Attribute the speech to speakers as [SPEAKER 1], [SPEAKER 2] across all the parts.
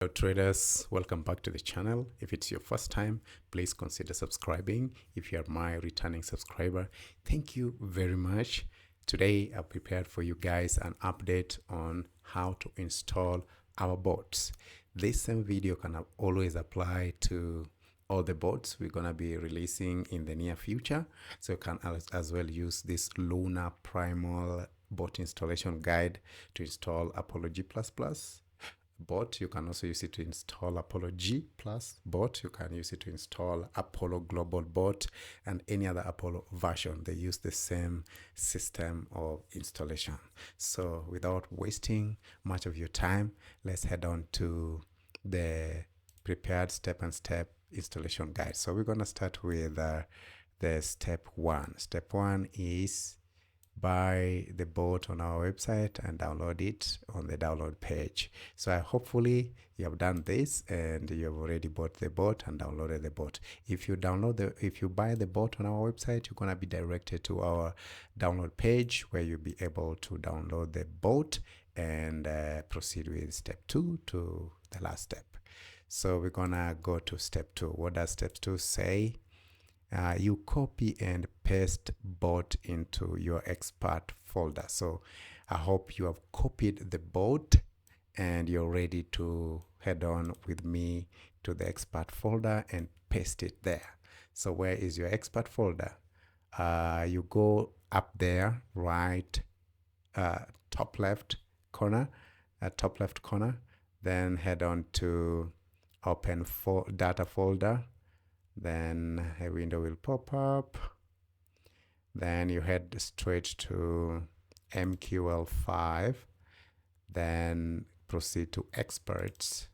[SPEAKER 1] Hello traders, welcome back to the channel. If it's your first time, please consider subscribing. If you're my returning subscriber, thank you very much. Today I've prepared for you guys an update on how to install our bots. This same video can always apply to all the bots we're gonna be releasing in the near future. So you can as well use this Lunar Primal bot installation guide to install Apollo G++ bot. You can also use it to install Apollo G plus bot. You can use it to install Apollo Global bot and any other Apollo version. They use the same system of installation. So without wasting much of your time, let's head on to the prepared step-and-step installation guide. So we're going to start with the step one. Step one is buy the bot on our website and download it on the download page. So hopefully you have done this and you have already bought the bot and downloaded the bot. If you buy the bot on our website, you're going to be directed to our download page where you'll be able to download the bot and proceed with step two to the last step. So we're gonna go to step two. What does step two say? You copy and paste bot into your expert folder. So I hope you have copied the bot and you're ready to head on with me to the expert folder and paste it there. So where is your expert folder? You go up there, right, top left corner, then head on to open data folder. Then a window will pop up. Then you head straight to MQL5. Then proceed to experts.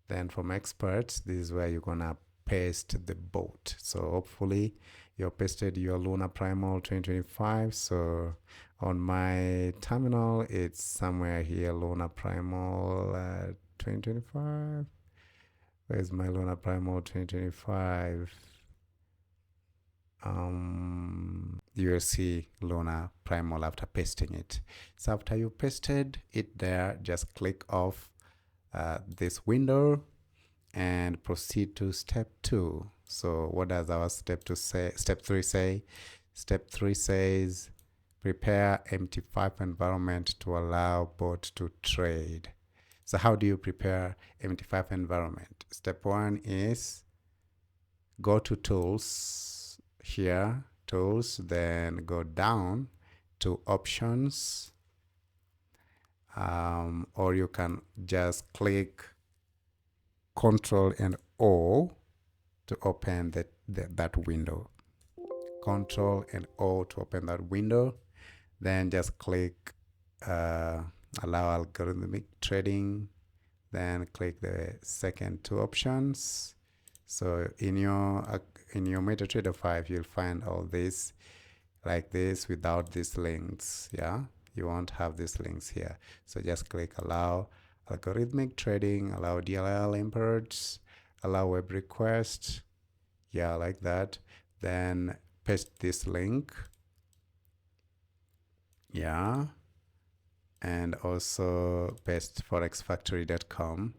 [SPEAKER 1] Then from experts, this is where you're gonna paste the bot. So hopefully you pasted your Lunar Primal 2025. So on my terminal, it's somewhere here, Lunar Primal 2025. Where's my Lunar Primal 2025? You will see Lunar Primal after pasting it. So after you pasted it there, just click off this window and proceed to step two. So what does our step three say? Step three says prepare MT5 environment to allow bot to trade. So how do you prepare MT5 environment? Step one is go to tools here, tools, then go down to options, or you can just click Control and O to open that window. Control and O to open that window. Then just click allow algorithmic trading, then click the second two options. So in your MetaTrader 5, you'll find all this like this without these links. Yeah, you won't have these links here. So just click allow algorithmic trading, allow DLL imports, allow web request. Yeah, like that. Then paste this link. Yeah. And also paste forexfactory.com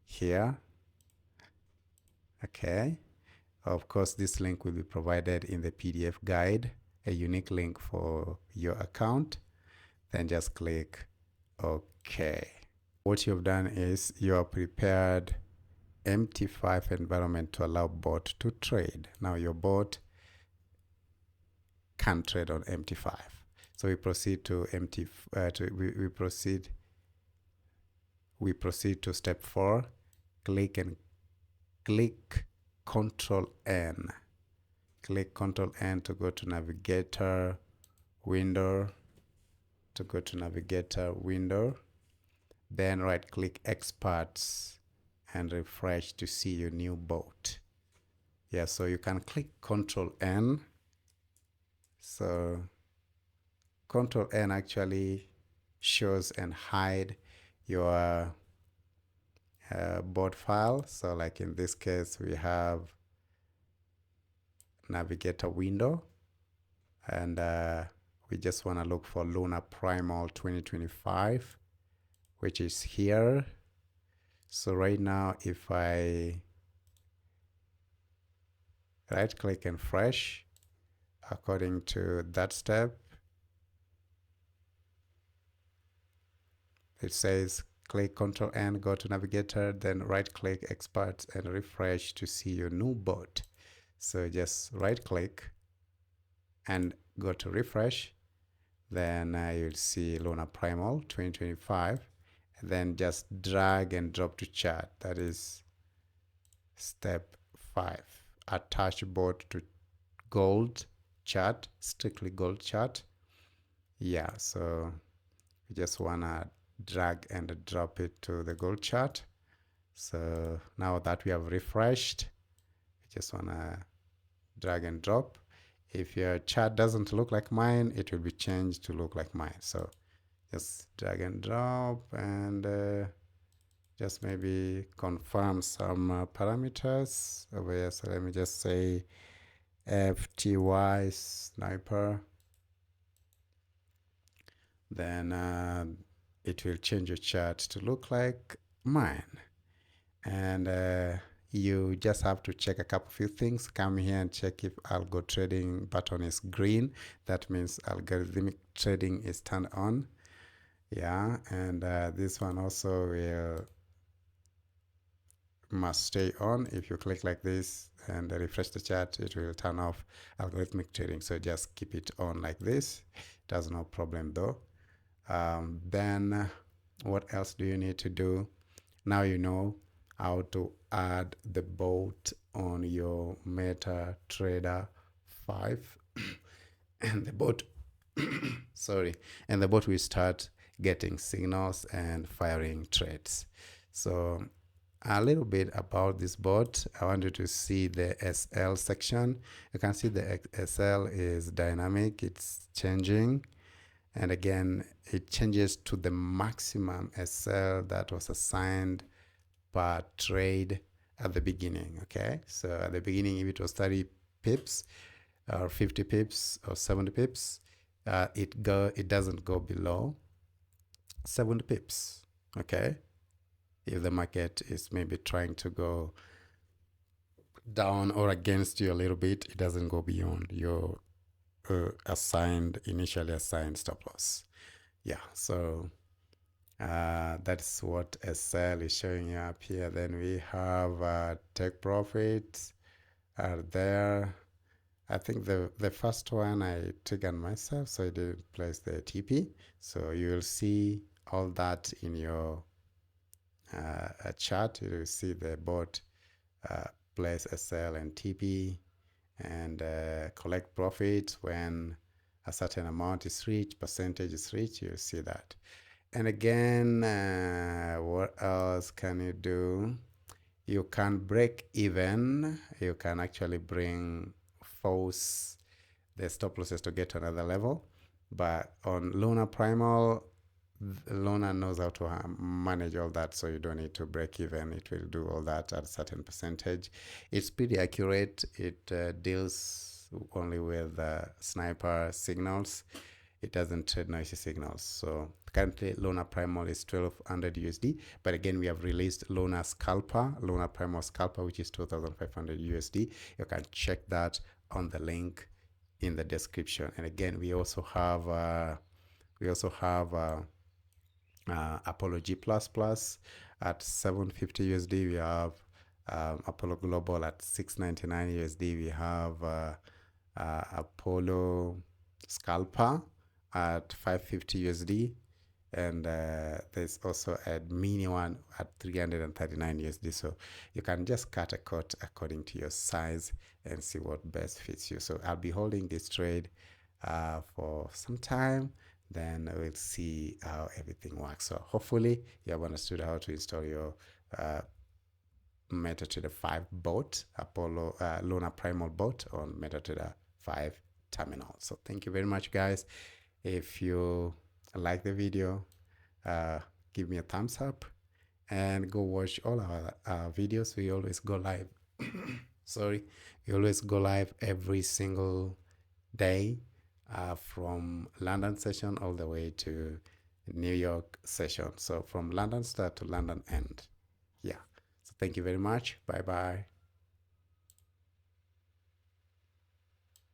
[SPEAKER 1] here. Okay. Of course, this link will be provided in the PDF guide, a unique link for your account. Then just click OK. What you've done is you have prepared MT5 environment to allow bot to trade. Now your bot can trade on MT5. So we proceed to we proceed to step 4. Click Control N. Click Control N to go to navigator window. Then right click experts and refresh to see your new bot. Yeah, so you can click Control N. So Control N actually shows and hide your bot file. So like in this case, we have navigator window, and we just want to look for Lunar Primal 2025, which is here. So right now, if I right click and fresh according to that step, it says click Ctrl N, go to navigator, then right click export and refresh to see your new boat. So just right click and go to refresh, then you'll see Lunar Primal 2025, and then just drag and drop to chart. That is step 5. Attach boat to gold chart, strictly gold chart. Yeah, so you just wanna drag and drop it to the gold chart. So now that we have refreshed, you just wanna drag and drop. If your chart doesn't look like mine, it will be changed to look like mine. So just drag and drop and just maybe confirm some parameters over here. So let me just say FTY sniper. Then it will change your chart to look like mine. And you just have to check a couple few things. Come here and check if algo trading button is green. That means algorithmic trading is turned on. Yeah, and this one also will must stay on. If you click like this and refresh the chart, it will turn off algorithmic trading. So just keep it on like this. There's no problem though. Then what else do you need to do? Now you know how to add the bot on your MetaTrader 5 and the bot sorry, and the bot will start getting signals and firing trades. So a little bit about this bot. I want you to see the SL section. You can see the SL is dynamic, it's changing, and again it changes to the maximum SL that was assigned per trade at the beginning. Okay, so at the beginning, if it was 30 pips or 50 pips or 70 pips, it doesn't go below 70 pips. Okay, if the market is maybe trying to go down or against you a little bit, it doesn't go beyond your initially assigned stop loss. Yeah, so that's what SL is showing you up here. Then we have take profits are there. I think the first one I triggered myself, so I didn't place the TP. So you will see all that in your chart. You will see the bot place SL and TP and collect profits when a certain amount is reached, percentage is reached. You'll see that. And again, what else can you do? You can break even. You can actually force the stop losses to get to another level. But on Lunar Primal, Lunar knows how to manage all that, so you don't need to break even. It will do all that at a certain percentage. It's pretty accurate. It deals only with sniper signals. It doesn't trade noisy signals. So currently Lunar Primal is 1200 USD, but again we have released Lunar Scalper, Lunar Primal Scalper, which is 2500 USD. You can check that on the link in the description. And again, we also have Apollo G++ at 750 USD. We have Apollo Global at 699 USD. We have Apollo Scalper at 550 USD, and there's also a mini one at 339 USD. So you can just cut a cut according to your size and see what best fits you. So I'll be holding this trade for some time, then we'll see how everything works. So hopefully you have understood how to install your MetaTrader 5 bot, Apollo Lunar Primal bot on MetaTrader 5 terminal. So thank you very much, guys. If you like the video, give me a thumbs up and go watch all our videos. We always go live we always go live every single day, from London session all the way to New York session. So from London start to London end. Thank you very much. Bye bye.